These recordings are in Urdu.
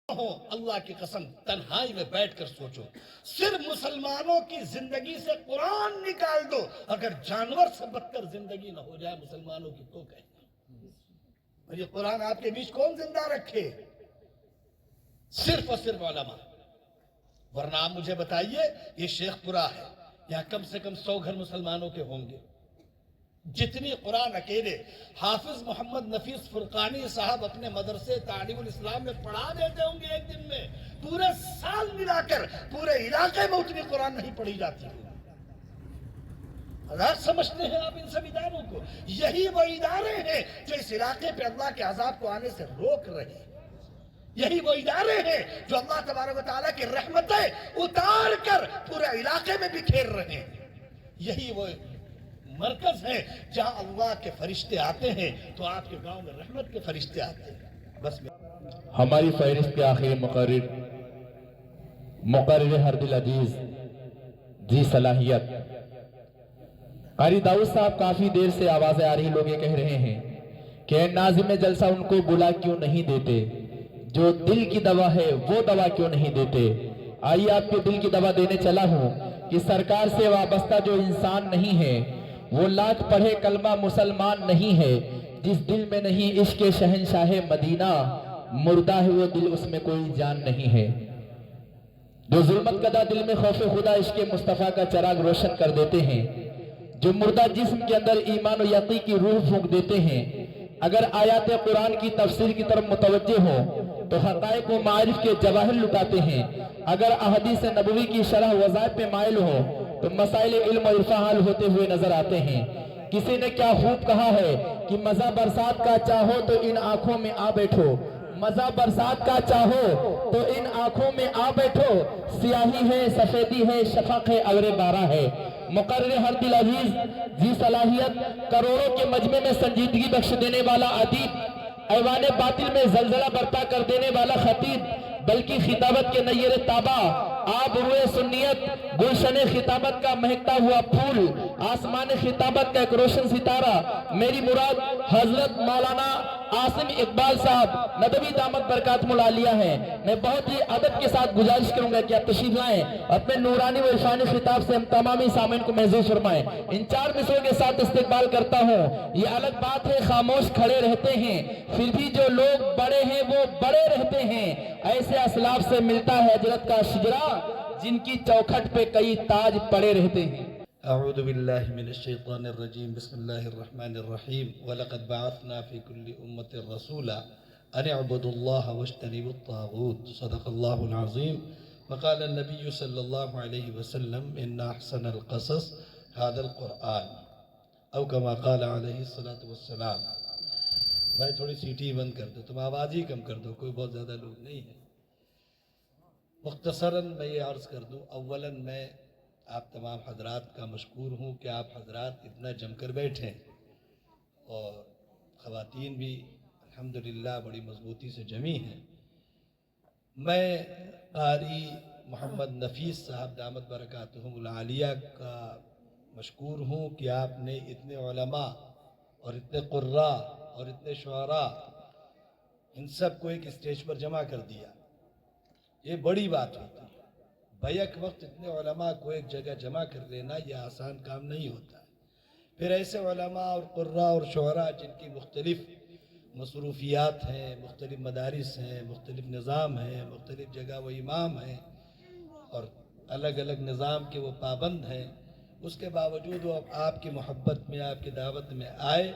ہو اللہ کی قسم تنہائی میں بیٹھ کر سوچو، صرف مسلمانوں کی زندگی سے قرآن نکال دو، اگر جانور سے بدتر زندگی نہ ہو جائے مسلمانوں کی تو کہیں اور یہ قرآن آپ کے بیچ کون زندہ رکھے؟ صرف اور صرف علماء۔ ورنہ آپ مجھے بتائیے، یہ شیخ پورہ ہے، یہاں کم سے کم 100 گھر مسلمانوں کے ہوں گے، جتنی قرآن اکیلے حافظ محمد نفیس فرقانی صاحب اپنے مدرسے تعلیم الاسلام میں پڑھا دیتے ہوں گے ایک دن میں، پورے سال ملا کر پورے علاقے میں اتنی قرآن نہیں پڑھی جاتی ہے۔ حضرات سمجھتے ہیں آپ ان سب اداروں کو؟ یہی وہ ادارے ہیں جو اس علاقے پہ اللہ کے عذاب کو آنے سے روک رہے ہیں، یہی وہ ادارے ہیں جو اللہ تبارک و تعالیٰ کی رحمتیں اتار کر پورے علاقے میں بکھیر رہے ہیں، یہی وہ مرکز ہے جہاں اللہ کے فرشتے آتے ہیں تو آپ کے گاؤں میں رحمت کے فرشتے آتے ہیں۔ بس ہماری فہرست کے آخری مقرر ہر دل عزیز جی صلاحیت قاری داؤد صاحب، کافی دیر سے آوازیں آ رہی، لوگ یہ کہہ رہے ہیں کہ ناظم جلسہ ان کو بلا کیوں نہیں دیتے، جو دل کی دوا ہے وہ دوا کیوں نہیں دیتے۔ آئیے آپ کے دل کی دوا دینے چلا ہوں کہ سرکار سے وابستہ جو انسان نہیں ہے وہ لاکھ پڑھے کلمہ مسلمان نہیں ہے، جس دل میں نہیں عشق شہنشاہ مدینہ مردہ ہے وہ دل، اس میں کوئی جان نہیں ہے۔ جو ظلمت کدہ دل میں خوف خدا عشق مصطفیٰ کا چراغ روشن کر دیتے ہیں، جو مردہ جسم کے اندر ایمان و یقین کی روح پھونک دیتے ہیں، اگر آیات قرآن کی تفسیر کی طرف متوجہ ہو تو حقائق و معارف کے جواہر لٹاتے ہیں، اگر احادیث نبوی کی شرح وظائف پہ مائل ہو تو مسائل علم و عرفان حل ہوتے ہوئے نظر آتے ہیں۔ کسی نے کیا خوب کہا ہے کہ مزہ برسات کا چاہو تو ان آنکھوں میں آ بیٹھو، مزہ برسات کا چاہو تو ان آنکھوں میں آ بیٹھو، سیاہی ہے سفیدی ہے شفق ہے ابر بارہ ہے۔ مقرر ہر دل عزیز ذی صلاحیت، کروڑوں کے مجمع میں سنجیدگی بخش دینے والا ادیب، ایوان باطل میں زلزلہ برپا کر دینے والا خطیب، بلکہ خطابت کے نیر تابہ، آب روئے سنیت، گلشن خطابت کا مہکتا ہوا پھول، آسمان خطابت کا ایک روشن ستارہ، میری مراد حضرت مولانا عاصم اقبال صاحب ندوی دامت برکاتہم العالیہ ہیں۔ میں بہت ہی ادب کے ساتھ گزارش کروں گا کہ آپ تشریف لائیں، اپنے نورانی و عرفانی خطاب سے ہم تمامی سامعین کو محظوظ فرمائیں۔ ان 4 مصروں کے ساتھ استقبال کرتا ہوں۔ یہ الگ بات ہے خاموش کھڑے رہتے ہیں، پھر بھی جو لوگ بڑے ہیں وہ بڑے رہتے ہیں، ایسے اسلاف سے ملتا ہے اجرت کا شجرہ جن کی چوکھٹ پہ کئی تاج پڑے رہتے ہیں۔ اعوذ باللہ من الشیطان الرجیم، بسم اللہ الرحمن الرحیم۔ وَلَقَدْ بَعَثْنَا فِي كُلِّ أُمَّةٍ رَسُولًا أَنِ اعْبُدُوا اللَّهَ وَاجْتَنِبُوا الطَّاغُوتَ صدق اللہ العظیم۔ وقال النبی صلی اللہ علیہ وسلم ان احسن القصص هذا القرآن او کما قال علیہ السلام۔ بھائی تھوڑی سیٹی بند کر دو، تم آواز ہی کم کر دو، کوئی بہت زیادہ لوگ نہیں ہیں۔ مختصراً میں یہ عرض کر دوں، اولاً میں آپ تمام حضرات کا مشکور ہوں کہ آپ حضرات اتنا جم کر بیٹھیں، اور خواتین بھی الحمدللہ بڑی مضبوطی سے جمی ہیں۔ میں قاری محمد نفیس صاحب دامت برکاتہم العالیہ کا مشکور ہوں کہ آپ نے اتنے علماء اور اتنے قراء اور اتنے شعراء ان سب کو ایک اسٹیج پر جمع کر دیا۔ یہ بڑی بات ہوتی ہے، بیک وقت اتنے علماء کو ایک جگہ جمع کر لینا یہ آسان کام نہیں ہوتا ہے۔ پھر ایسے علماء اور قراء اور شعراء جن کی مختلف مصروفیات ہیں، مختلف مدارس ہیں، مختلف نظام ہیں، مختلف جگہ وہ امام ہیں اور الگ الگ نظام کے وہ پابند ہیں، اس کے باوجود وہ آپ کی محبت میں، آپ کی دعوت میں آئے۔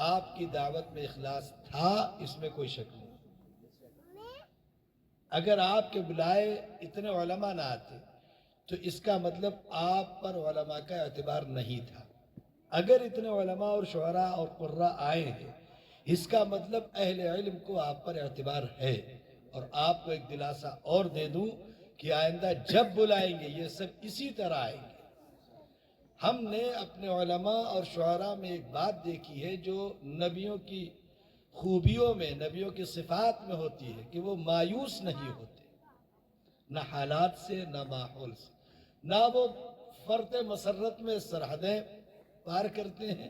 آپ کی دعوت میں اخلاص تھا، اس میں کوئی شک نہیں۔ اگر آپ کے بلائے اتنے علماء نہ آتے تو اس کا مطلب آپ پر علماء کا اعتبار نہیں تھا۔ اگر اتنے علماء اور شعراء اور قراء آئے ہیں، اس کا مطلب اہل علم کو آپ پر اعتبار ہے۔ اور آپ کو ایک دلاسا اور دے دوں کہ آئندہ جب بلائیں گے یہ سب اسی طرح آئیں گے۔ ہم نے اپنے علماء اور شعراء میں ایک بات دیکھی ہے جو نبیوں کی خوبیوں میں، نبیوں کی صفات میں ہوتی ہے کہ وہ مایوس نہیں ہوتے، نہ حالات سے، نہ ماحول سے، نہ وہ فرط مسرت میں سرحدیں پار کرتے ہیں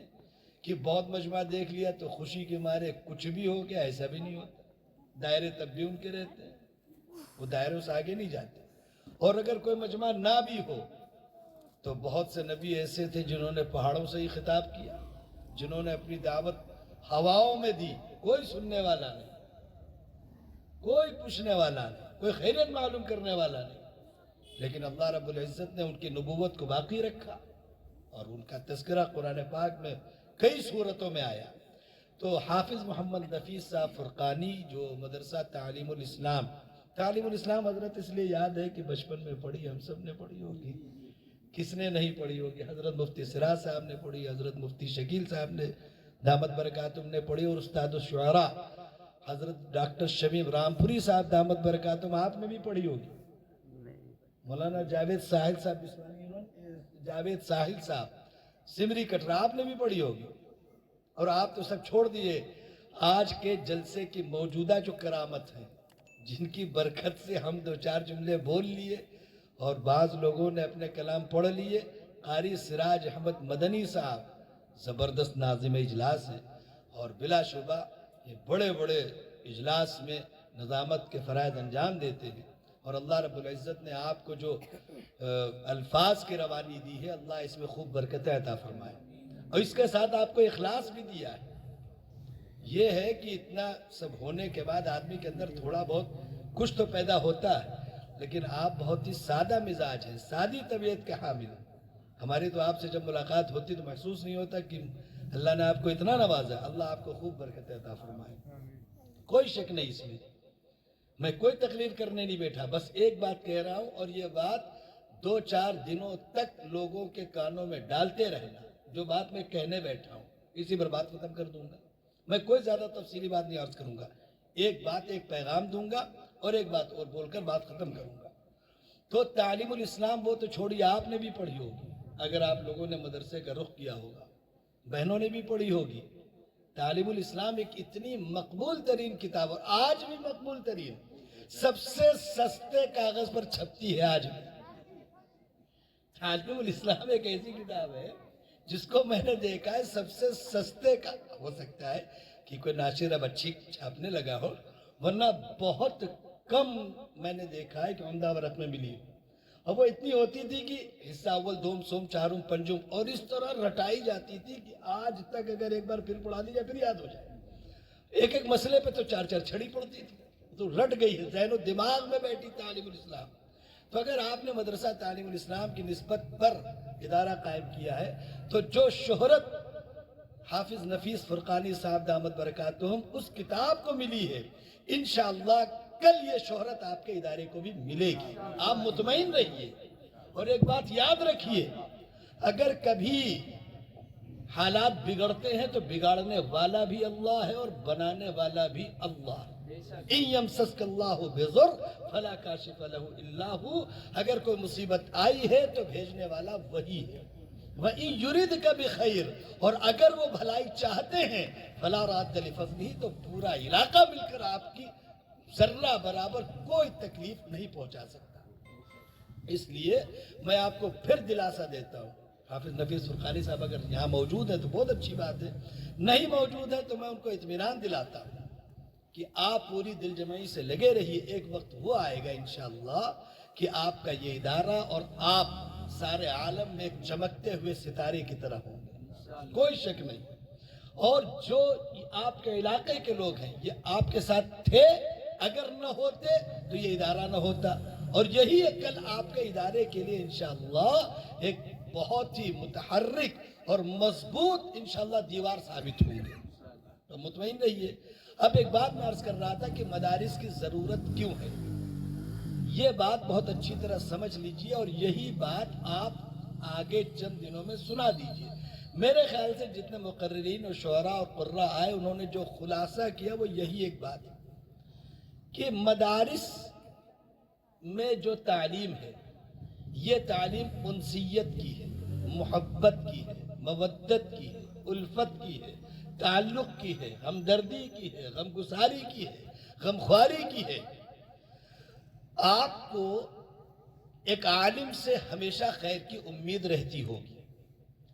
کہ بہت مجمع دیکھ لیا تو خوشی کے مارے کچھ بھی ہو گیا، ایسا بھی نہیں ہوتا۔ دائرے تب بھی ان کے رہتے ہیں۔ وہ دائروں سے آگے نہیں جاتے. اور اگر کوئی مجمع نہ بھی ہو تو بہت سے نبی ایسے تھے جنہوں نے پہاڑوں سے ہی خطاب کیا, جنہوں نے اپنی دعوت ہواؤں میں دی, کوئی سننے والا نہیں, کوئی پوچھنے والا نہیں, کوئی خیریت معلوم کرنے والا نہیں, لیکن اللہ رب العزت نے ان کی نبوت کو باقی رکھا اور ان کا تذکرہ قرآن پاک میں کئی صورتوں میں آیا. تو حافظ محمد نفیس صاحب فرقانی جو مدرسہ تعلیم الاسلام حضرت اس لیے یاد ہے کہ بچپن میں پڑھی, ہم سب نے پڑھی ہوگی, کس نے نہیں پڑھی ہوگی. حضرت مفتی سراج صاحب نے پڑھی, حضرت مفتی شکیل صاحب نے دامت برکاتہم نے پڑھی, اور استاد الشعراء حضرت ڈاکٹر شمیم رامپوری صاحب دامت برکاتہم آپ نے بھی پڑھی ہوگی. مولانا جاوید ساحل صاحب سمری کٹرا آپ نے بھی پڑھی ہوگی. اور آپ تو سب چھوڑ دیے, آج کے جلسے کی موجودہ جو کرامت ہیں, جن کی برکت سے ہم دو چار جملے بول لیے اور بعض لوگوں نے اپنے کلام پڑھ لیے. قاری سراج احمد مدنی صاحب زبردست ناظم اجلاس ہیں, اور بلا شبہ یہ بڑے بڑے اجلاس میں نظامت کے فرائض انجام دیتے ہیں. اور اللہ رب العزت نے آپ کو جو الفاظ کی روانی دی ہے, اللہ اس میں خوب برکتیں عطا فرمائے, اور اس کے ساتھ آپ کو اخلاص بھی دیا ہے. یہ ہے کہ اتنا سب ہونے کے بعد آدمی کے اندر تھوڑا بہت کچھ تو پیدا ہوتا ہے, لیکن آپ بہت ہی سادہ مزاج ہیں, سادی طبیعت کے حامل ہیں. ہماری تو آپ سے جب ملاقات ہوتی تو محسوس نہیں ہوتا کہ اللہ نے آپ کو اتنا نوازا. اللہ آپ کو خوب برکت عطا فرمائے, کوئی شک نہیں اس میں کوئی تقریر کرنے نہیں بیٹھا, بس ایک بات کہہ رہا ہوں, اور یہ بات 2-4 دنوں تک لوگوں کے کانوں میں ڈالتے رہنا. جو بات میں کہنے بیٹھا ہوں اسی پر بات ختم کر دوں گا. میں کوئی زیادہ تفصیلی بات نہیں عرض کروں گا, ایک پیغام دوں گا اور ایک بات اور بول کر بات ختم کروں گا. تو تعلیم الاسلام وہ تو چھوڑی, آپ نے بھی پڑھی ہوگی, اگر آپ لوگوں نے مدرسے کا رخ کیا ہوگا, بہنوں نے بھی پڑھی ہوگی. تعلیم الاسلام ایک اتنی مقبول ترین کتاب, اور آج بھی مقبول ترین, سب سے سستے کاغذ پر چھپتی ہے آج بھی. تعلیم الاسلام ایک ایسی کتاب ہے جس کو میں نے دیکھا ہے سب سے سستے کا, ہو سکتا ہے کہ کوئی ناشر اب اچھی چھاپنے لگا ہو, ورنہ بہت کم میں نے دیکھا ہے کہ عمدہ ورق میں ملی. اور وہ اتنی ہوتی تھی کہ حصہ اول دوم سوم چارم پنجم, اور اس طرح رٹائی جاتی تھی کہ آج تک اگر ایک بار پھر پڑھا دی جائے پھر یاد ہو جائے. ایک مسئلے پہ تو 4 چھڑی پڑتی تھی, تو رٹ گئی ہے, ذہن و دماغ میں بیٹھی تعلیم الاسلام. تو اگر آپ نے مدرسہ تعلیم الاسلام کی نسبت پر ادارہ قائم کیا ہے, تو جو شہرت حافظ نفیس فرقانی صاحب دامت برکاتہم اس کتاب کو ملی ہے, انشاءاللہ کل یہ شہرت آپ کے ادارے کو بھی ملے گی. آپ مطمئن رہیے, اور ایک بات یاد رکھیے, اگر کبھی حالات بگڑتے ہیں تو بگاڑنے والا بھی اللہ ہے اور بنانے والا بھی اللہ. ان یمسسک اللہ بضر فلا کاشف له الا هو, اگر کوئی مصیبت آئی ہے تو بھیجنے والا وہی ہے. وَإِن يُرِدْكَ بِخَيْرٍ, اور اگر وہ بھلائی چاہتے ہیں, فَلَا رَادَّ لِفَضْلِهِ, تو پورا علاقہ مل کر آپ کی ذرہ برابر کوئی تکلیف نہیں پہنچا سکتا. اس لیے میں آپ کو پھر دلاسا دیتا ہوں, حافظ نفیس فرقانی صاحب اگر یہاں موجود ہیں تو بہت اچھی بات ہے, نہیں موجود ہے تو میں ان کو اطمینان دلاتا ہوں کہ آپ پوری دل جمعی سے لگے رہیے. ایک وقت وہ آئے گا انشاءاللہ کہ آپ کا یہ ادارہ اور آپ سارے عالم میں ایک چمکتے ہوئے ستارے کی طرح ہوں گے, کوئی شک نہیں. اور جو آپ کے علاقے کے لوگ ہیں یہ آپ کے ساتھ تھے, اگر نہ ہوتے تو یہ ادارہ نہ ہوتا, اور یہی کل آپ کے ادارے کے لیے انشاءاللہ ایک بہت ہی متحرک اور مضبوط انشاءاللہ دیوار ثابت ہوں گے. تو مطمئن رہیے. اب ایک بات میں عرض کر رہا تھا کہ مدارس کی ضرورت کیوں ہے, یہ بات بہت اچھی طرح سمجھ لیجئے, اور یہی بات آپ آگے چند دنوں میں سنا دیجئے. میرے خیال سے جتنے مقررین اور شعراء اور قراء آئے انہوں نے جو خلاصہ کیا وہ یہی ایک بات ہے کہ مدارس میں جو تعلیم ہے یہ تعلیم انسیت کی ہے, محبت کی ہے, مودت کی ہے, الفت کی ہے, تعلق کی ہے, ہمدردی کی ہے, غمگساری کی ہے, غمخواری کی ہے. آپ کو ایک عالم سے ہمیشہ خیر کی امید رہتی ہوگی,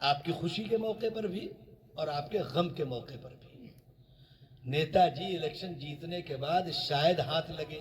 آپ کی خوشی کے موقع پر بھی اور آپ کے غم کے موقع پر بھی. نیتا جی الیکشن جیتنے کے بعد شاید ہاتھ لگے,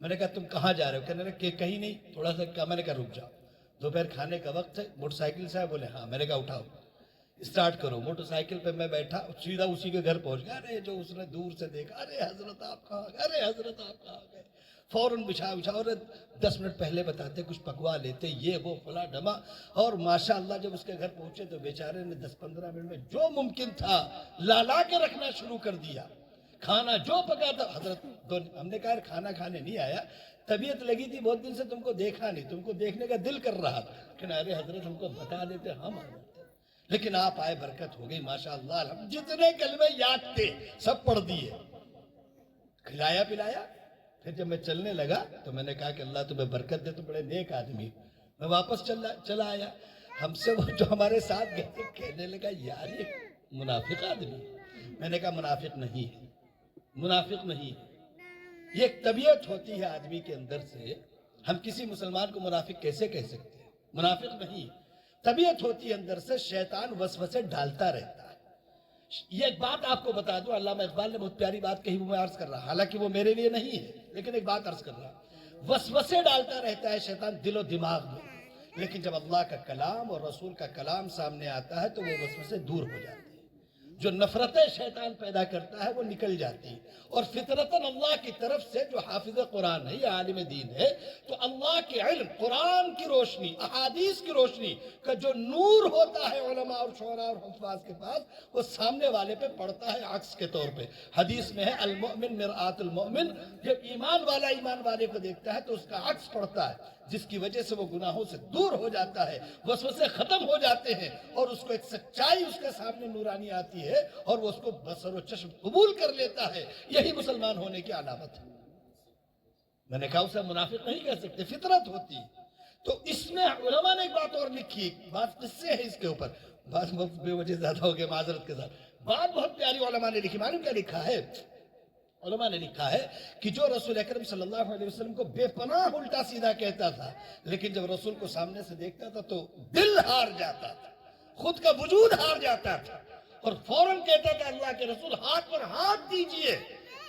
میں نے کہا تم کہاں جا رہے ہو؟ کہنے لگے کہ کہیں نہیں، تھوڑا سا کہا۔ میں نے کہا رک جاؤ، دوپہر کھانے کا وقت ہے، موٹر سائیکل سے ہے؟ بولے ہاں۔ میں نے کہا اٹھاؤ اسٹارٹ کرو۔ موٹر سائیکل پہ میں بیٹھا، سیدھا اسی کے گھر پہنچ گیا۔ ارے جو اس نے دور سے دیکھا، ارے حضرت آپ کہاں گئے، ارے حضرت آپ کہاں گئے، فوراً بچھا اور 10 منٹ پہلے بتاتے، کچھ پکوا لیتے، یہ وہ فلاں ڈھما۔ اور ماشاءاللہ جب اس کے گھر پہنچے تو بیچارے نے 10-15 منٹ میں جو ممکن تھا لا کے رکھنا شروع کر دیا۔ کھانا جو پکا تھا حضرت، ہم نے کہا کھانا کھانے نہیں آیا، طبیعت لگی تھی، بہت دن سے تم کو دیکھا نہیں، تم کو دیکھنے کا دل کر رہا تھا۔ کہ ارے حضرت ہم کو بتا دیتے ہم آ جاتے، لیکن آپ آئے، برکت ہو گئی ماشاءاللہ۔ جتنے کلمے یاد تھے سب پڑھ دیے، کھلایا پلایا۔ پھر جب میں چلنے لگا تو میں نے کہا کہ اللہ تمہیں برکت دے، تو بڑے نیک آدمی۔ میں واپس چلا آیا، ہم سے وہ جو ہمارے ساتھ گئے تھے کہنے لگا یار یہ منافق آدمی۔ میں نے کہا منافق نہیں ہے، منافق نہیں ہے، یہ ایک طبیعت ہوتی ہے آدمی کے اندر سے۔ ہم کسی مسلمان کو منافق کیسے کہہ سکتے ہیں؟ منافق نہیں، طبیعت ہوتی ہے اندر سے، شیطان وسوسے ڈالتا رہتا ہے۔ یہ ایک بات آپ کو بتا دوں، علامہ اقبال نے بہت پیاری بات کہی، وہ میں عرض کر رہا، حالانکہ وہ میرے لیے نہیں ہے، لیکن ایک بات عرض کر رہا۔ وسوسے ڈالتا رہتا ہے شیطان دل و دماغ میں، لیکن جب اللہ کا کلام اور رسول کا کلام سامنے آتا ہے تو وہ وسوسے دور ہو جاتے ہیں۔ جو نفرتیں شیطان پیدا کرتا ہے وہ نکل جاتی ہیں، اور فطرتاً اللہ کی طرف سے جو حافظ قرآن ہے یا عالم دین ہے، تو اللہ کے علم، قرآن کی روشنی، احادیث کی روشنی کا جو نور ہوتا ہے علماء اور شعراء اور حفاظ کے پاس، وہ سامنے والے پہ پڑتا ہے عکس کے طور پہ۔ حدیث میں ہے المؤمن مرآت المؤمن، جب ایمان والا ایمان والے کو دیکھتا ہے تو اس کا عکس پڑتا ہے، جس کی وجہ سے وہ گناہوں سے دور ہو جاتا ہے، وسوسے ختم ہو جاتے ہیں، اور اس کو ایک سچائی اس کے سامنے نورانی آتی ہے، اور وہ اس کو بصر و چشم قبول کر لیتا ہے۔ یہی مسلمان ہونے کی علامت ہے۔ میں نے کہا اسے منافق نہیں کہہ سکتے، فطرت ہوتی ہے۔ تو اس میں علماء نے ایک بات اور لکھی، بات قصے ہے اس کے اوپر، بات بے وجہ زیادہ ہو گیا معذرت کے ساتھ، بات بہت پیاری علماء نے لکھی۔ معلوم کیا لکھا ہے؟ علماء نے لکھا ہے کہ جو رسول اکرم صلی اللہ علیہ وسلم کو بے پناہ الٹا سیدھا کہتا تھا، لیکن جب رسول کو سامنے سے دیکھتا تھا تو دل ہار جاتا تھا، خود کا وجود ہار جاتا تھا، اور فوراً کہتا تھا اللہ کے رسول ہاتھ پر ہاتھ دیجئے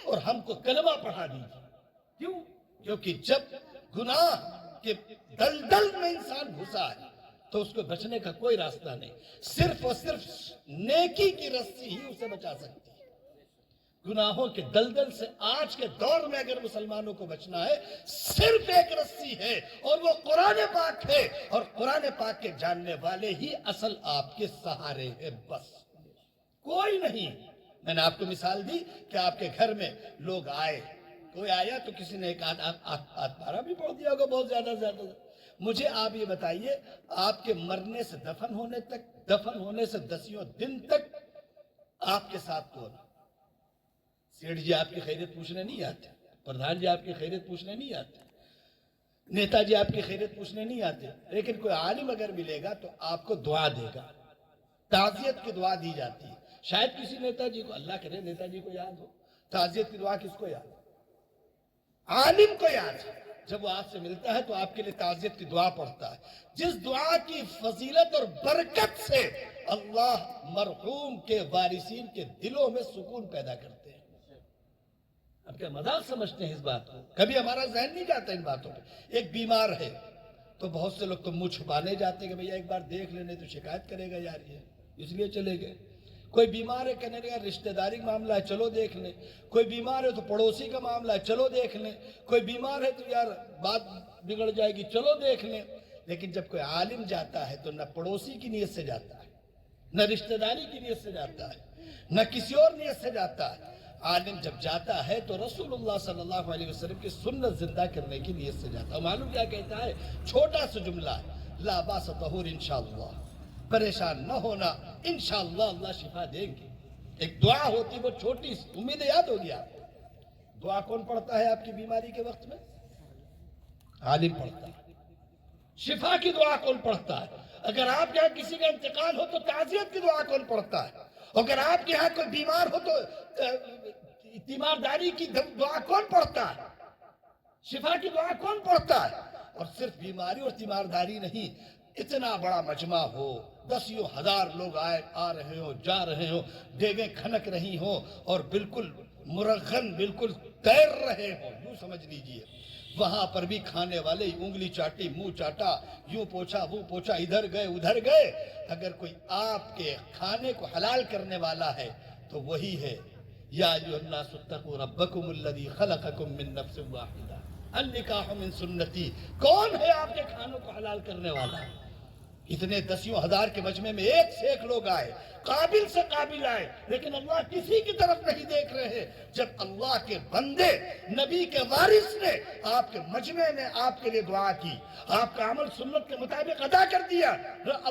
اور ہم کو کلمہ پڑھا دیجئے۔ کیوں؟ کیونکہ جب گناہ کے دلدل میں انسان گھسا ہے تو اس کو بچنے کا کوئی راستہ نہیں، صرف اور صرف نیکی کی رسی ہی اسے بچا سکتی ہے۔ گناہوں کے دلدل سے آج کے دور میں اگر مسلمانوں کو بچنا ہے، صرف ایک رسی ہے، اور وہ قرآن پاک ہے، اور قرآن پاک کے جاننے والے ہی اصل آپ کے سہارے ہیں، بس کوئی نہیں۔ میں نے آپ کو مثال دی کہ آپ کے گھر میں لوگ آئے، کوئی آیا تو کسی نے ایک آدھ پارا بھی پڑھ دیا ہوگا، بہت زیادہ زیادہ۔ مجھے آپ یہ بتائیے، آپ کے مرنے سے دفن ہونے تک، دفن ہونے سے 10 دن تک آپ کے ساتھ کون؟ سیٹھ جی آپ کی خیریت پوچھنے نہیں آتے، پردھان جی آپ کی خیریت پوچھنے نہیں آتے، نیتا جی آپ کی خیریت پوچھنے نہیں آتے، لیکن کوئی عالم اگر ملے گا تو آپ کو دعا دے گا، تعزیت کی دعا دی جاتی ہے۔ شاید کسی نیتا جی کو، اللہ کرے نیتا جی کو یاد ہو، تعزیت کی دعا کس کو یاد؟ عالم کو یاد ہے۔ جب وہ آپ سے ملتا ہے تو آپ کے لیے تعزیت کی دعا پڑھتا ہے، جس دعا کی فضیلت اور برکت سے اللہ مرحوم کے وارثین کے دلوں میں سکون پیدا کرتے ہیں۔ اب کیا مذاق سمجھتے ہیں اس بات کو؟ کبھی ہمارا ذہن نہیں جاتا ان باتوں پہ۔ ایک بیمار ہے تو بہت سے لوگ تو منہ چھپانے جاتے ہیں کہ بھئی ایک بار دیکھ لینے تو شکایت کرے گا یار، یہ اس لیے چلے گئے۔ کوئی بیمار ہے، کہنے لگا رشتہ داری کا معاملہ ہے چلو دیکھ لیں، کوئی بیمار ہے تو پڑوسی کا معاملہ ہے چلو دیکھ لیں، کوئی بیمار ہے تو یار بات بگڑ جائے گی چلو دیکھ لیں۔ لیکن جب کوئی عالم جاتا ہے تو نہ پڑوسی کی نیت سے جاتا ہے، نہ رشتہ داری کی نیت سے جاتا ہے، نہ کسی اور نیت سے جاتا ہے۔ عالم جب جاتا ہے تو رسول اللہ صلی اللہ علیہ وسلم کی سنت زندہ کرنے کی نیت سے جاتا ہے۔ معلوم کیا کہتا ہے؟ چھوٹا سا جملہ ہے، لا باس طہور انشاءاللہ، پریشان نہ ہونا، انشاءاللہ اللہ شفا دیں گے۔ ایک دعا ہوتی وہ چھوٹی سی، امید یاد ہوگی آپ کو۔ دعا کون پڑھتا ہے آپ کی بیماری کے وقت میں؟ عالم پڑھتا ہے۔ شفا کی دعا کون پڑھتا ہے؟ اگر آپ کے یہاں کسی کا انتقال ہو تو تعزیت کی دعا کون پڑھتا ہے؟ اگر آپ کے یہاں کوئی بیمار ہو تو تیمارداری کی دعا کون پڑھتا ہے؟ شفا کی دعا کون پڑھتا ہے؟ اور صرف بیماری اور تیمارداری نہیں، اتنا بڑا مجمع ہو، 10,000 لوگ آ رہے ہوں، جا رہے ہوں، دیگیں کھنک رہی ہوں، اور بالکل مرغن بالکل تیر رہے ہوں، یوں سمجھ لیجئے، وہاں پر بھی کھانے والے انگلی چاٹی، منہ چاٹا، یوں پوچھا وہ پوچھا، ادھر گئے ادھر گئے۔ اگر کوئی آپ کے کھانے کو حلال کرنے والا ہے تو وہی ہے، یا ایھا الناس اتقوا ربکم الذی خلقکم من نفس واحدہ النکاح من سنتی۔ کون ہے آپ کے کھانوں کو حلال کرنے والا؟ اتنے دسیوں ہزار کے مجمع میں ایک سے ایک لوگ آئے، قابل سے قابل آئے، لیکن اللہ کسی کی طرف نہیں دیکھ رہے۔ جب اللہ کے بندے نبی کے وارث نے آپ کے مجمع میں آپ کے لیے دعا کی، آپ کا عمل سنت کے مطابق ادا کر دیا،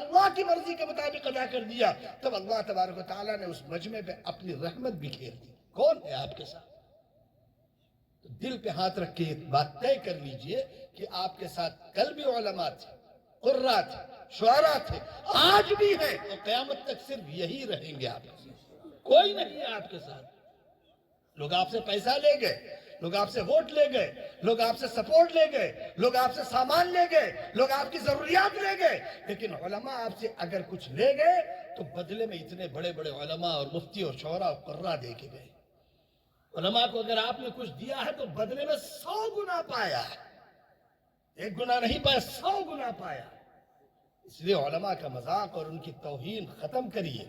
اللہ کی مرضی کے مطابق ادا کر دیا، تب اللہ تبارک و تعالیٰ نے اس مجمع پہ اپنی رحمت بکھیر دی۔ کون ہے آپ کے ساتھ؟ دل پہ ہاتھ رکھ کے بات طے کر لیجئے کہ آپ کے ساتھ کل بھی علماء تھے، قراء تھے، شعراء تھے، آج بھی ہیں، اور قیامت تک صرف یہی رہیں گے آپ کے ساتھ، کوئی نہیں ہے آپ کے ساتھ۔ لوگ آپ سے پیسہ لے گئے، لوگ آپ سے ووٹ لے گئے، لوگ آپ سے سپورٹ لے گئے، لوگ آپ سے سامان لے گئے، لوگ آپ کی ضروریات لے گئے، لیکن علماء آپ سے اگر کچھ لے گئے تو بدلے میں اتنے بڑے بڑے علماء اور مفتی اور شعراء اور قراء دے کے گئے۔ علماء کو اگر آپ نے کچھ دیا ہے تو بدلے میں 100 گنا پایا ہے، ایک گنا نہیں پایا، 100 گنا پایا۔ اس لیے علماء کا مذاق اور ان کی توہین ختم کریے۔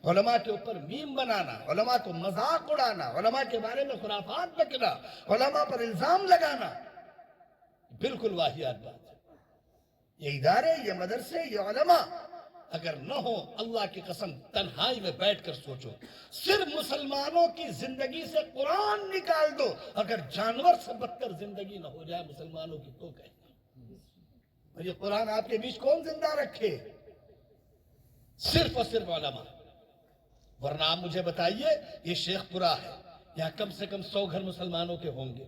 علماء کے اوپر میم بنانا، علماء کو مذاق اڑانا، علماء کے بارے میں خرافات بکنا، علماء پر الزام لگانا، بالکل واہیات بات ہے۔ یہ ادارے، یہ مدرسے، یہ علماء اگر نہ ہو، اللہ کی قسم تنہائی میں بیٹھ کر سوچو، صرف مسلمانوں کی زندگی سے قرآن نکال دو، اگر جانور سے بدتر زندگی نہ ہو جائے مسلمانوں کی تو کہیں۔ اور یہ قرآن آپ کے بیچ کون زندہ رکھے؟ صرف اور صرف علماء۔ ورنہ آپ مجھے بتائیے، یہ شیخ پورہ ہے، یہاں کم سے کم 100 گھر مسلمانوں کے ہوں گے،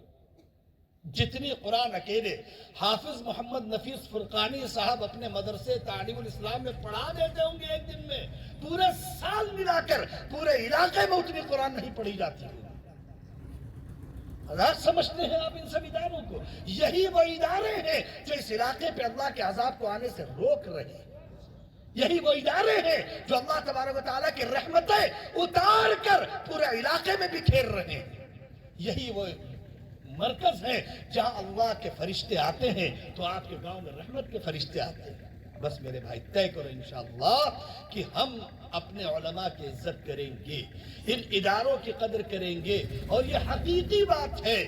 جتنی قرآن اکیلے حافظ محمد نفیس فرقانی صاحب اپنے مدرسے تعلیم الاسلام میں پڑھا دیتے ہوں گے ایک دن میں، پورے سال ملا کر پورے علاقے میں اتنی قرآن نہیں پڑھی جاتی ہے۔ اللہ سمجھتے ہیں آپ ان سب اداروں کو؟ یہی وہ ادارے ہیں جو اس علاقے پہ اللہ کے عذاب کو آنے سے روک رہے ہیں، یہی وہ ادارے ہیں جو اللہ تبارک و تعالیٰ کی رحمتیں اتار کر پورے علاقے میں بکھیر رہے ہیں، یہی وہ مرکز ہے جہاں اللہ کے فرشتے آتے ہیں تو آپ کے گاؤں میں رحمت کے فرشتے آتے ہیں۔ بس میرے بھائی طے کرو انشاءاللہ کہ ہم اپنے علماء کی عزت کریں گے، ان اداروں کی قدر کریں گے، اور یہ حقیقی بات ہے۔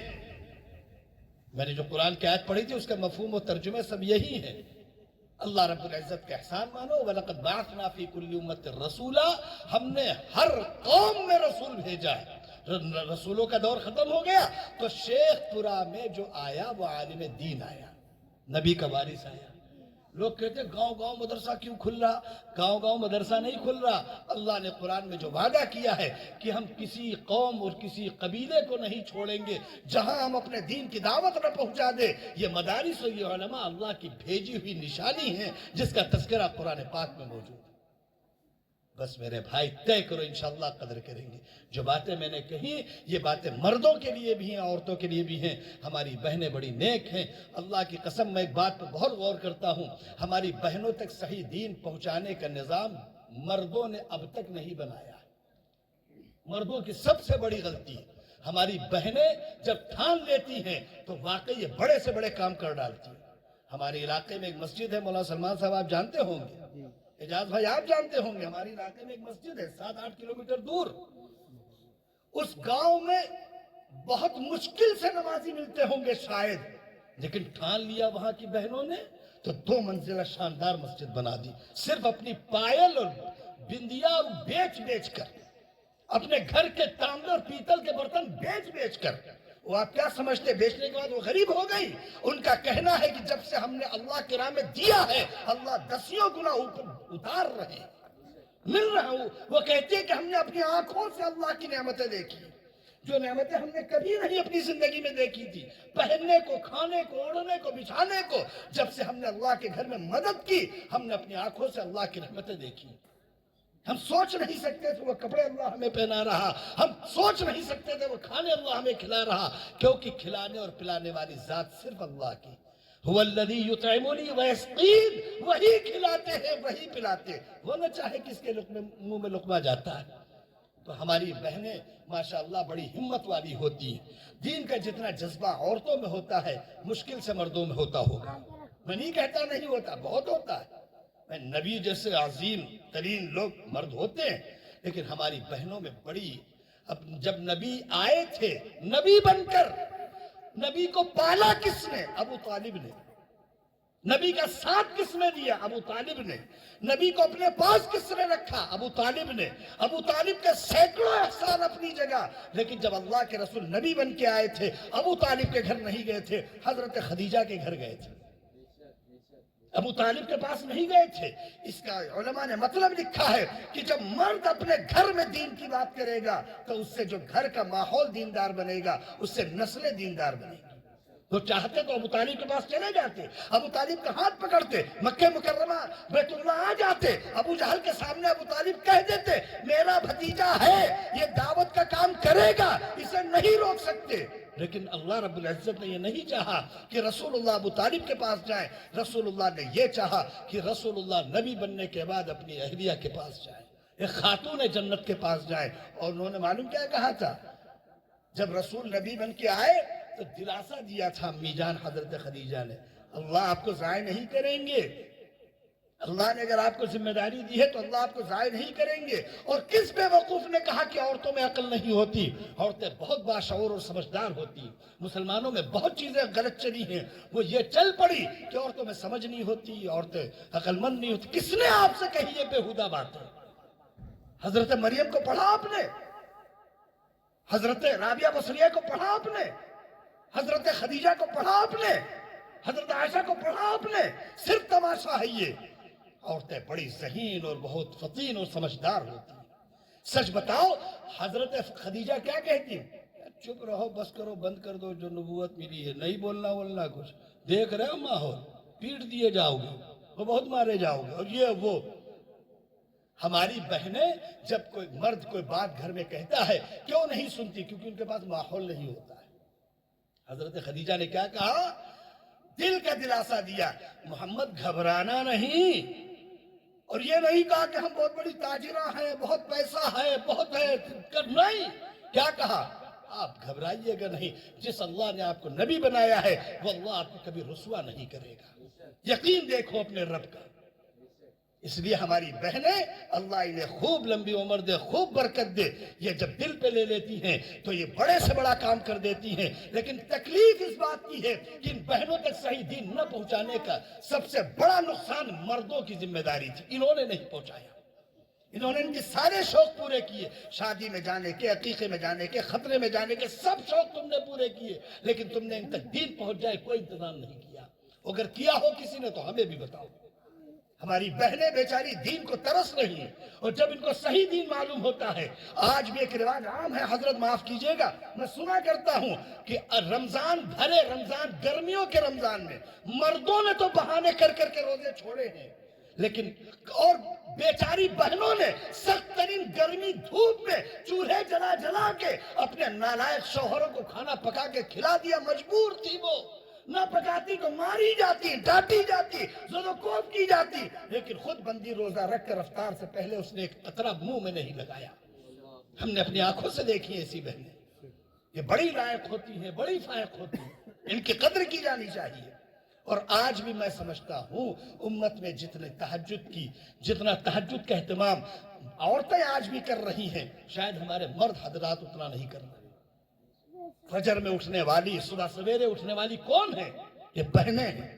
میں نے جو قرآن کی آیت پڑھی تھی اس کا مفہوم و ترجمے سب یہی ہے۔ اللہ رب العزت کا احسان مانو، وَلَقَدْ بَعَثْنَا فِي كُلِّ أُمَّةٍ رَسُولًا، ہم نے ہر قوم میں رسول بھیجا ہے۔ رسولوں کا دور ختم ہو گیا تو شیخ پورہ میں جو آیا وہ عالم دین آیا، نبی کا وارث آیا۔ لوگ کہتے ہیں گاؤں گاؤں مدرسہ کیوں کھل رہا؟ گاؤں گاؤں مدرسہ نہیں کھل رہا، اللہ نے قرآن میں جو وعدہ کیا ہے کہ ہم کسی قوم اور کسی قبیلے کو نہیں چھوڑیں گے جہاں ہم اپنے دین کی دعوت نہ پہنچا دے۔ یہ مدارس اور یہ علماء اللہ کی بھیجی ہوئی نشانی ہیں جس کا تذکرہ قرآن پاک میں موجود ہے۔ بس میرے بھائی طے کرو، انشاءاللہ قدر کریں گے۔ جو باتیں میں نے کہی یہ باتیں مردوں کے لیے بھی ہیں، عورتوں کے لیے بھی ہیں۔ ہماری بہنیں بڑی نیک ہیں، اللہ کی قسم میں ایک بات پر بہت غور کرتا ہوں، ہماری بہنوں تک صحیح دین پہنچانے کا نظام مردوں نے اب تک نہیں بنایا۔ مردوں کی سب سے بڑی غلطی ہے، ہماری بہنیں جب ٹھان لیتی ہیں تو واقعی یہ بڑے سے بڑے کام کر ڈالتی ہیں۔ ہمارے علاقے میں ایک مسجد ہے، مولانا سلمان صاحب آپ جانتے ہوں گے، اعجاز بھائی آپ جانتے ہوں گے، ہمارے علاقے میں ایک مسجد ہے 7-8 کلومیٹر دور۔ اس گاؤں میں بہت مشکل سے نمازی ملتے ہوں گے شاید، لیکن ٹھان لیا وہاں کی بہنوں نے تو 2 منزلہ شاندار مسجد بنا دی، صرف اپنی پائل اور بندیا اور بیچ کر، اپنے گھر کے تانبے اور پیتل کے برتن بیچ کر۔ وہ آپ کیا سمجھتے بیچنے کے بعد وہ غریب ہو گئی؟ ان کا کہنا ہے کہ جب سے ہم نے اللہ کی راہ میں دیا ہے اللہ 10 گنا اوپر اتار رہے ہیں، مل رہا ہوں۔ وہ کہتے ہیں کہ ہم نے اپنی آنکھوں سے اللہ کی نعمتیں دیکھی، جو نعمتیں ہم نے کبھی نہیں اپنی زندگی میں دیکھی تھی، پہننے کو، کھانے کو، اوڑھنے کو، بچھانے کو۔ جب سے ہم نے اللہ کے گھر میں مدد کی ہم نے اپنی آنکھوں سے اللہ کی رحمتیں دیکھی۔ ہم سوچ نہیں سکتے تھے وہ کپڑے اللہ ہمیں پہنا رہا، ہم سوچ نہیں سکتے تھے وہ کھانے اللہ ہمیں کھلا رہا، کیونکہ کھلانے اور پلانے والی ذات صرف اللہ کی۔ هو الذی یطعمنی ویسقین، وہی کھلاتے ہیں وہی پلاتے، وہ نہ چاہے کس کے منہ میں لقمہ جاتا ہے۔ تو ہماری بہنیں ماشاءاللہ بڑی ہمت والی ہوتی ہیں. دین کا جتنا جذبہ عورتوں میں ہوتا ہے مشکل سے مردوں میں ہوتا ہوگا. میں نہیں کہتا نہیں ہوتا، بہت ہوتا ہے. نبی جیسے عظیم ترین لوگ مرد ہوتے ہیں، لیکن ہماری بہنوں میں بڑی. جب نبی آئے تھے نبی بن کر، نبی کو پالا کس نے؟ ابو طالب نے. نبی کا ساتھ کس نے دیا؟ ابو طالب نے. نبی کو اپنے پاس کس نے رکھا؟ ابو طالب نے. ابو طالب کے سینکڑوں احسان اپنی جگہ، لیکن جب اللہ کے رسول نبی بن کے آئے تھے ابو طالب کے گھر نہیں گئے تھے، حضرت خدیجہ کے گھر گئے تھے، ابو طالب کے پاس نہیں گئے تھے. اس کا علماء نے مطلب لکھا ہے کہ جب مرد اپنے گھر میں دین کی بات کرے گا تو اس سے جو گھر کا ماحول دیندار بنے گا اس سے نسلیں دیندار بنے گی. تو چاہتے تو ابو طالب کے پاس چلے جاتے، ابو طالب کا ہاتھ پکڑتے، مکہ مکرمہ بیت اللہ آ جاتے، ابو جہل کے سامنے ابو طالب کہہ دیتے میرا بھتیجا ہے، یہ دعوت کا کام کرے گا، اسے نہیں روک سکتے. لیکن اللہ رب العزت نے یہ نہیں چاہا کہ رسول اللہ ابو طالب کے پاس جائیں. رسول اللہ نے یہ چاہا کہ رسول اللہ نبی بننے کے بعد اپنی اہلیہ کے پاس جائیں، ایک خاتون جنت کے پاس جائیں. اور انہوں نے معلوم کیا کہا تھا؟ جب رسول نبی بن کے آئے تو دلاسا دیا تھا امی جان حضرت خدیجہ نے، اللہ آپ کو ضائع نہیں کریں گے. اللہ نے اگر آپ کو ذمہ داری دی ہے تو اللہ آپ کو ضائع نہیں کریں گے. اور کس بے وقوف نے کہا کہ عورتوں میں عقل نہیں ہوتی؟ عورتیں بہت باشعور اور سمجھدار ہوتی. مسلمانوں میں بہت چیزیں غلط چلی ہیں، وہ یہ چل پڑی کہ عورتوں میں سمجھ نہیں ہوتی، عورتیں عقل مند نہیں ہوتی. کس نے آپ سے کہی یہ بےہودہ بات ہے؟ حضرت مریم کو پڑھا آپ نے، حضرت رابعہ بصریہ کو پڑھا آپ نے، حضرت خدیجہ کو پڑھا آپ نے، حضرت عائشہ کو پڑھا آپ نے. صرف تماشا ہے یہ. عورتیں بڑی ذہین اور بہت فطین اور سمجھدار ہوتی ہیں. سچ بتاؤ حضرت خدیجہ کیا کہتی؟ چپ رہو، بس کرو، بند کر دو، جو نبوت ملی ہے نہیں بولنا کچھ. دیکھ رہے ہو ماحول، پیٹ دیے جاؤ گے، وہ بہت مارے جاؤ گے، اور یہ وہ. ہماری بہنیں جب کوئی مرد کوئی بات گھر میں کہتا ہے کیوں نہیں سنتی؟ کیونکہ ان کے پاس ماحول نہیں ہوتا ہے. حضرت خدیجہ نے کیا کہا؟ دل کا دلاسا دیا، محمد گھبرانا نہیں. اور یہ نہیں کہا کہ ہم بہت بڑی تاجرہ ہیں، بہت پیسہ ہے، بہت ہے، نہیں. کیا کہا؟ آپ گھبرائیے گا نہیں. جس اللہ نے آپ کو نبی بنایا ہے وہ اللہ آپ کو کبھی رسوا نہیں کرے گا. یقین دیکھو اپنے رب کا. اس لیے ہماری بہنیں اللہ انہیں خوب لمبی عمر دے، خوب برکت دے. یہ جب دل پہ لے لیتی ہیں تو یہ بڑے سے بڑا کام کر دیتی ہیں. لیکن تکلیف اس بات کی ہے کہ ان بہنوں تک صحیح دین نہ پہنچانے کا سب سے بڑا نقصان مردوں کی ذمہ داری تھی. انہوں نے نہیں پہنچایا. انہوں نے ان کے سارے شوق پورے کیے، شادی میں جانے کے، عقیقے میں جانے کے، خطرے میں جانے کے، سب شوق تم نے پورے کیے، لیکن تم نے ان تک دین پہنچ جائے کوئی انتظام نہیں کیا. اگر کیا ہو کسی نے تو ہمیں بھی بتاؤ. ہماری بہنیں بیچاری دین کو ترس رہی ہیں، اور جب ان کو صحیح دین معلوم ہوتا ہے. آج بھی ایک رواج عام ہے، حضرت معاف کیجئے گا، میں سنا کرتا ہوں کہ رمضان بھرے رمضان، گرمیوں کے رمضان میں مردوں نے تو بہانے کر کر کے روزے چھوڑے ہیں، لیکن اور بیچاری بہنوں نے سخت ترین گرمی دھوپ میں چولہے جلا جلا کے اپنے نالائق شوہروں کو کھانا پکا کے کھلا دیا. مجبور تھی وہ، نہ پکاتی تو ماری جاتی، ڈانٹی جاتی، زدوکوب کی جاتی، لیکن خود بندی روزہ رکھ کر افطار سے پہلے اس نے ایک قطرہ منہ میں نہیں لگایا. ہم نے اپنی آنکھوں سے دیکھی ایسی بہنیں. یہ بڑی لائق ہوتی ہیں، بڑی فائق ہوتی ہیں، ان کی قدر کی جانی چاہیے. اور آج بھی میں سمجھتا ہوں امت میں جتنا تہجد کا اہتمام عورتیں آج بھی کر رہی ہیں، شاید ہمارے مرد حضرات اتنا نہیں کر رہے. فجر میں اٹھنے والی، صبح سویرے اٹھنے والی کون ہے؟ یہ بہنیں ہیں.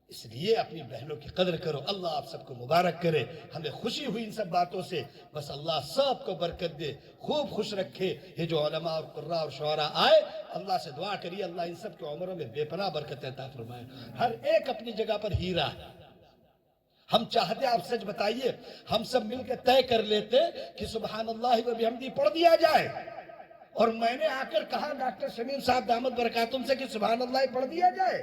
اس لیے اپنی بہنوں کی قدر کرو. اللہ آپ سب کو مبارک کرے. ہمیں خوشی ہوئی ان سب باتوں سے. بس اللہ سب کو برکت دے، خوب خوش رکھے. یہ جو علماء اور قراء اور شعراء آئے، اللہ سے دعا کریے اللہ ان سب کے عمروں میں بے پناہ برکت عطا فرمائے. ہر ایک اپنی جگہ پر ہیرا ہے. ہم چاہتے آپ سچ بتائیے، ہم سب مل کے طے کر لیتے کہ سبحان اللہ و بحمدہ پڑھ دیا جائے، اور میں نے آ کر کہا ڈاکٹر شمیم صاحب دامت برکاتم سے کہ سبحان اللہ پڑھ دیا جائے،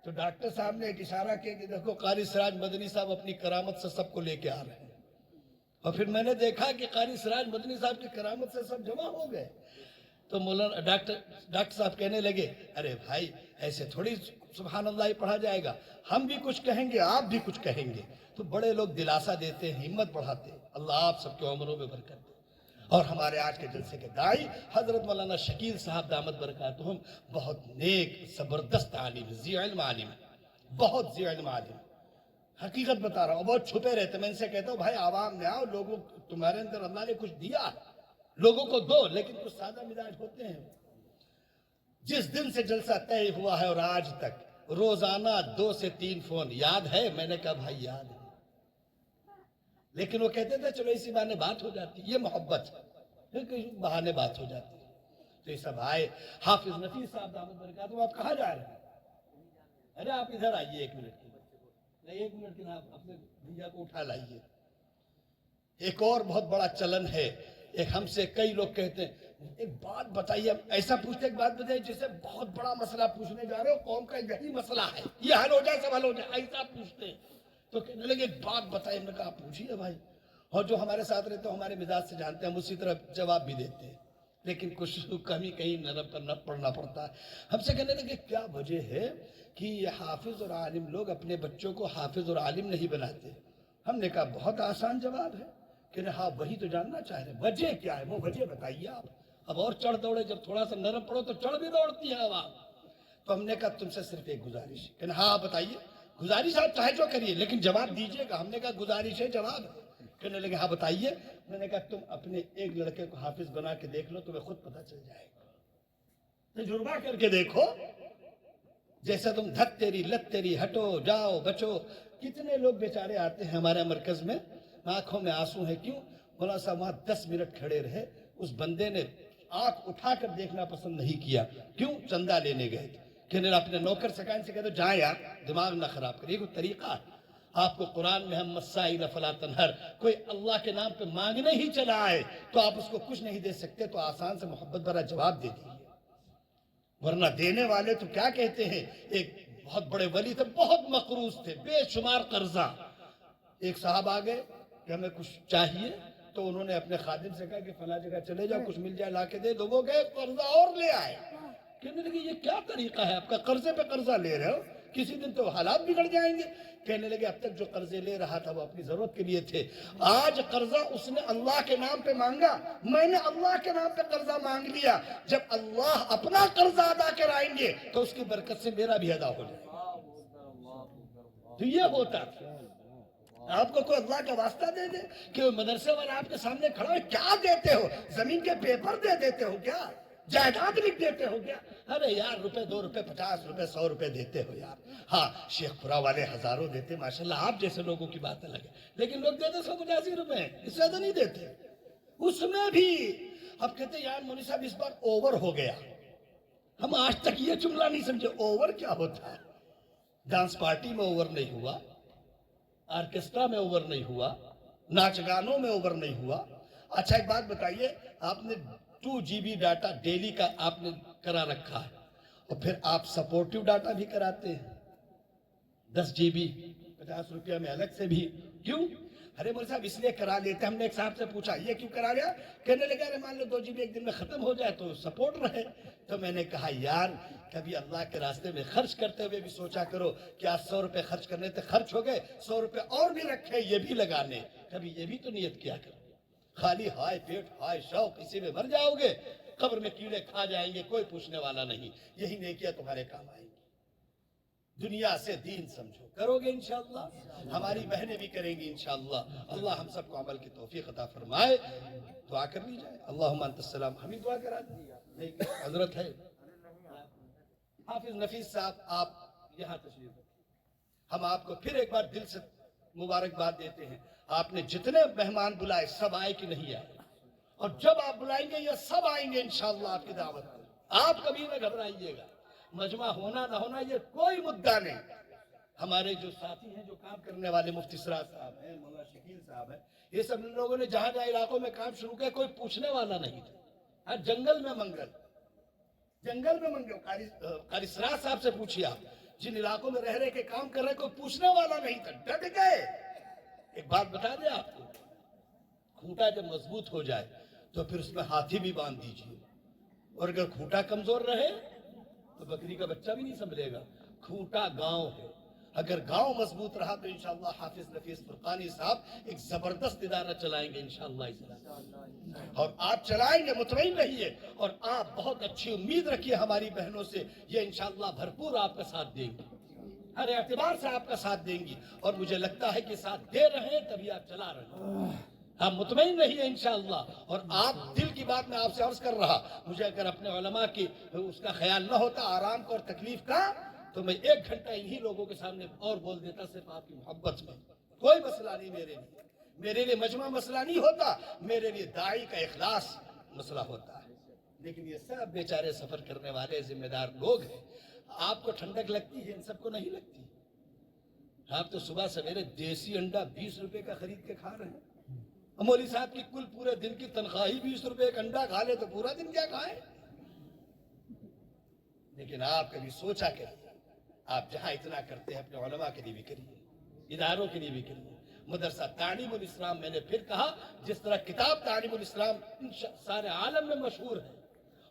تو ڈاکٹر صاحب نے ایک اشارہ کیا کہ دیکھو قاری سراج مدنی صاحب اپنی کرامت سے سب کو لے کے آ رہے ہیں. اور پھر میں نے دیکھا کہ قاری سراج مدنی صاحب کی کرامت سے سب جمع ہو گئے. تو مولانا ڈاکٹر صاحب کہنے لگے ارے بھائی ایسے تھوڑی سبحان اللہ پڑھا جائے گا، ہم بھی کچھ کہیں گے آپ بھی کچھ کہیں گے. تو بڑے لوگ دلاسا دیتے ہیں، ہمت بڑھاتے ہیں. اللہ آپ سب کے عمروں میں برکت دے. اور ہمارے آج کے جلسے کے دائی حضرت مولانا شکیل صاحب دامت برکاتہم بہت نیک زبردست عالم، ذی علم عالم، بہت ذی علم عالم، حقیقت بتا رہا ہوں، بہت چھپے رہتے. میں ان سے کہتا ہوں بھائی عوام میں آؤ، لوگوں تمہارے اندر اللہ نے کچھ دیا، لوگوں کو دو، لیکن کچھ سادہ مزاج ہوتے ہیں. جس دن سے جلسہ طے ہوا ہے اور آج تک روزانہ 2 سے 3 فون. یاد ہے؟ میں نے کہا بھائی یاد ہے، لیکن وہ کہتے تھے چلو اسی بہانے بات ہو جاتی. یہ محبت ہے، پھر کسی بہانے بات ہو جاتی ہے. تو یہ سب آئے. حافظ نفیس صاحب دامت برکاتہم، آپ کہاں جا رہے ہیں؟ ارے آپ ادھر آئیے 1 منٹ کے لیے، 1 منٹ کے لیے آپ اپنے بھیا کو اٹھا لائیے. ایک اور بہت بڑا چلن ہے، ایک ہم سے کئی لوگ کہتے ہیں ایک بات بتائیے، ایسا پوچھتے ایک بات بتائیے جسے بہت بڑا مسئلہ پوچھنے جا رہے ہو، قوم کا یہی مسئلہ ہے، یہ حل ہو جائے سب حل ہو جائے، ایسا پوچھتے ہیں. تو کہنے لگے ایک بات بتائیے. میں نے کہا پوچھیے بھائی. اور جو ہمارے ساتھ رہتے ہیں ہمارے مزاج سے جانتے ہیں، ہم اسی طرح جواب بھی دیتے ہیں، لیکن کچھ کمی کہیں نرم پر نہ پڑنا پڑتا ہے. ہم سے کہنے لگے کیا وجہ ہے کہ یہ حافظ اور عالم لوگ اپنے بچوں کو حافظ اور عالم نہیں بناتے؟ ہم نے کہا بہت آسان جواب ہے کہ ہاں وہی تو جاننا چاہ رہے ہیں. وجہ کیا ہے وہ وجہ بتائیے آپ. اب اور چڑھ دوڑے، جب تھوڑا سا نرم پڑو تو چڑھ بھی دوڑتی ہے عوام. تو ہم نے کہا تم سے صرف ایک گزارش ہے. کہ ہاں بتائیے. گزارش آپ چاہے جو کریے لیکن جواب دیجیے گا. ہم نے کہا گزارش ہے، جواب ہے. کہنے لگے ہاں بتائیے. میں نے کہا تم اپنے ایک لڑکے کو حافظ بنا کے دیکھ لو، تمہیں خود پتہ چل جائے گا. تجربہ کر کے دیکھو. جیسا تم دھت تیری لت تیری، ہٹو جاؤ بچو. کتنے لوگ بیچارے آتے ہیں ہمارے مرکز میں، آنکھوں میں آنسو ہیں. کیوں؟ مولانا صاحب وہاں 10 منٹ کھڑے رہے، اس بندے نے آنکھ اٹھا کر دیکھنا پسند نہیں کیا. کیوں؟ چندہ لینے گئے تھے. کہنے اپنے نوکر سکائن سے کہتے جائیں یار، دماغ نہ خراب کریے. کوئی طریقہ ہے؟ آپ کو قرآن میں ہم مسائل فلا تنہر، کوئی اللہ کے نام پہ مانگنے ہی چلا آئے تو آپ اس کو کچھ نہیں دے سکتے تو آسان سے محبت بھرا جواب دے دیجیے. ورنہ دینے والے تو کیا کہتے ہیں. ایک بہت بڑے ولی تھے، بہت مقروض تھے، بے شمار قرضہ. ایک صاحب آ گئے کہ ہمیں کچھ چاہیے، تو انہوں نے اپنے خادم سے کہا کہ فلاں جگہ چلے جاؤ، کچھ مل جائے لا کے دے دو. وہ گئے قرضہ اور لے آئے. کہنے لگے یہ کیا طریقہ ہے آپ کا، قرضے پہ قرضہ لے رہے ہو، کسی دن تو حالات بگڑ جائیں گے. کہنے لگے اب تک جو قرضے لے رہا تھا وہ اپنی ضرورت کے لیے تھے، آج قرضہ اس نے اللہ کے نام پہ مانگا، میں نے اللہ کے نام پہ قرضہ مانگ لیا. جب اللہ اپنا قرضہ ادا کرائیں گے تو اس کی برکت سے میرا بھی ادا ہو جائے گا. تو یہ ہوتا تھا. آپ کو کوئی اللہ کا واسطہ دے دے کہ مدرسے والا آپ کے سامنے کھڑا ہے، کیا دیتے ہو؟ زمین کے پیپر دے دیتے ہو کیا؟ جائیداد لکھ دیتے ہو کیا؟ ارے یار روپے 2 روپے 50 روپے 100 روپے دیتے ہو یار. ہاں شیخ پورا والے ہزاروں دیتے ماشاءاللہ، آپ جیسے لوگوں کی بات الگ ہے، لیکن لوگ دیتے 185 روپے، اس سے زیادہ نہیں دیتے. اس میں بھی اب کہتے یار مولوی صاحب اس بار اوور ہو گیا. ہم آج تک یہ جملہ نہیں سمجھے اوور کیا ہوتا ہے. ڈانس پارٹی میں اوور نہیں ہوا، آرکیسٹرا میں اوور نہیں ہوا، ناچ گانوں میں اوور نہیں ہوا. اچھا ایک بات بتائیے، آپ نے 2 GB ڈاٹا ڈیلی کا آپ نے کرا رکھا ہے، اور پھر آپ سپورٹیو ڈاٹا بھی کراتے ہیں 10 GB 50 روپیہ میں الگ سے بھی. کیوں؟ ارے مولوی صاحب اس لیے کرا لیتے. ہم نے ایک صاحب سے پوچھا یہ کیوں کرا لیا؟ کہنے لگا ارے مان لو 2 GB ایک دن میں ختم ہو جائے تو سپورٹ رہے. تو میں نے کہا یار کبھی اللہ کے راستے میں خرچ کرتے ہوئے بھی سوچا کرو کہ آج 100 روپے خرچ کرنے تھے، خرچ ہو گئے، 100 روپے اور بھی رکھے یہ بھی لگانے. کبھی یہ بھی تو نیت کیا کرو. خالی ہائے پیٹ ہائے شوق اسی میں مر جاؤ گے، قبر میں کیڑے کھا جائیں گے، کوئی پوچھنے والا نہیں. یہی نیکیاں تمہارے کام آئیں گی. دنیا سے دین سمجھو، کرو گے انشاءاللہ. ہماری بہنیں بھی کریں گی انشاءاللہ. اللہ ہم سب کو عمل کی توفیق عطا فرمائے. دعا کر لی جائے. اللہم انت السلام. ہمیں دعا کرا دی حضرت ہے حافظ نفیس صاحب، آپ یہاں تشریف رکھیں. ہم آپ کو پھر ایک بار دل سے مبارکباد دیتے ہیں. آپ نے جتنے مہمان بلائے سب آئے کہ نہیں آئے، اور جب آپ بلائیں گے یہ سب آئیں گے انشاءاللہ آپ کی دعوت پر. آپ کبھی نہ گھبرائیے گا. مجمع ہونا نہ ہونا یہ کوئی مدعا نہیں. ہمارے جو ساتھی ہیں، جو کام کرنے والے مفتی سراج صاحب ہیں، مولانا شکیل صاحب ہیں، یہ سب لوگوں نے جہاں جہاں علاقوں میں کام شروع کیا کوئی پوچھنے والا نہیں تھا. ہر جنگل میں منگل، جنگل میں منگل. قاری سراج صاحب سے پوچھئے آپ، جن علاقوں میں رہ رہے کے کام کر رہے کوئی پوچھنے والا نہیں تھا، ڈٹ گئے. ایک بات بتا دیں آپ کو، کھوٹا جب مضبوط ہو جائے تو پھر اس میں ہاتھی بھی باندھ دیجیے، اور اگر کھوٹا کمزور رہے تو بکری کا بچہ بھی نہیں سنبھلے گا. کھوٹا گاؤں ہے. اگر گاؤں مضبوط رہا تو انشاءاللہ حافظ نفیس فرقانی صاحب ایک زبردست ادارہ چلائیں گے انشاءاللہ اس طرح، اور آپ چلائیں گے، مطمئن رہیے، اور آپ بہت اچھی امید رکھیے ہماری بہنوں سے، یہ انشاءاللہ بھرپور آپ کا ساتھ دیں گی، ہر اعتبار سے آپ کا ساتھ دیں گی، اور مجھے لگتا ہے کہ ساتھ دے رہے ہیں تبھی آپ چلا رہے ہیں، آپ مطمئن رہیے انشاءاللہ۔ اور آپ دل کی بات میں آپ سے عرض کر رہا، مجھے اگر اپنے علماء کی اس کا خیال نہ ہوتا، آرام کا اور تکلیف کا، تو میں 1 گھنٹہ انہی لوگوں کے سامنے اور بول دیتا، صرف آپ کی محبت میں، کوئی مسئلہ نہیں میرے لیے مجمع مسئلہ نہیں ہوتا، میرے لیے داعی کا اخلاص مسئلہ ہوتا ہے، لیکن یہ سب بیچارے سفر کرنے والے ذمہ دار لوگ ہیں، آپ کو ٹھنڈک لگتی ہے، ان سب کو نہیں لگتی، آپ تو صبح سویرے دیسی انڈا 20 روپے کا خرید کے کھا رہے ہیں، مولوی صاحب کی کل پورے دن کی تنخواہی 20 روپے کا انڈا کھا لے تو پورا دن کیا کھائیں؟ لیکن آپ کبھی سوچا کریے، آپ جہاں اتنا کرتے ہیں اپنے علماء کے لیے بھی کریے، اداروں کے لیے بھی کریے، مدرسہ تعلیم الاسلام، میں نے پھر کہا، جس طرح کتاب تعلیم الاسلام سارے عالم میں مشہور ہے،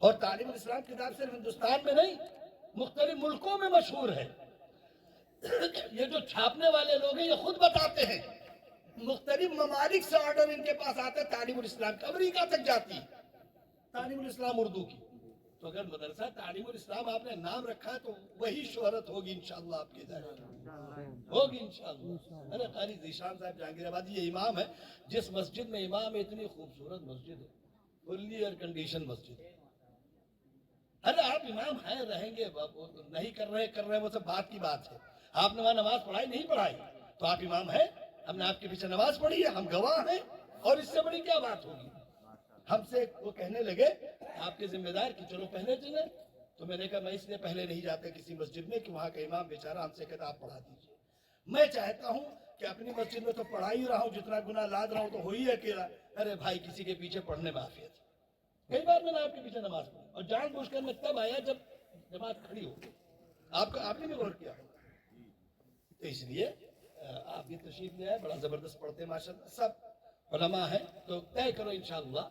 اور تعلیم الاسلام کتاب صرف ہندوستان میں نہیں مختلف ملکوں میں مشہور ہے، یہ جو چھاپنے والے لوگ ہیں یہ خود بتاتے ہیں، مختلف ممالک سے آرڈر ان کے پاس آتا ہے تعلیم الاسلام کا، امریکہ تک جاتی تعلیم الاسلام اردو کی، تو اگر مدرسہ تعلیم الاسلام آپ نے نام رکھا ہے تو وہی شہرت ہوگی انشاءاللہ آپ کے ادارے ہوگی انشاءاللہ۔ ارے قاری ذیشان صاحب جہانگیر آبادی یہ امام ہے، جس مسجد میں امام ہے، اتنی خوبصورت مسجد ہے، فلی ایئر کنڈیشن مسجد ہے، ارے آپ امام ہیں، رہیں گے، نہیں کر رہے وہ سب بات کی بات ہے، آپ نے وہاں نماز پڑھائی نہیں پڑھائی تو آپ امام ہیں، ہم نے آپ کے پیچھے نماز پڑھی ہے، ہم گواہ ہیں، اور اس سے بڑی کیا بات ہوگی؟ ہم سے وہ کہنے لگے آپ کے ذمہ دار کہ چلو پہلے چلیں، تو میں نے کہا میں اس لیے پہلے نہیں جاتا کسی مسجد میں کہ وہاں کا امام بیچارہ ہم سے کہتا آپ پڑھا دیجیے، میں چاہتا ہوں کہ اپنی مسجد میں تو پڑھا ہی رہا ہوں، جتنا گناہ لاد رہا ہوں تو ہو ہی اکیلا، ارے بھائی کسی کے پیچھے پڑھنے میں عافیت ہے، کئی بار میں نے آپ کے پیچھے نماز پڑھی، اور جان بوجھ کر میں تب آیا جب جماعت کھڑی ہو گئی، آپ نے بھی غور کیا ہوگا، تو اس لیے آپ بھی تشریف لے آئے، بڑا زبردست پڑھتے ہیں ماشاءاللہ، سب علماء ہیں، تو طے کرو انشاءاللہ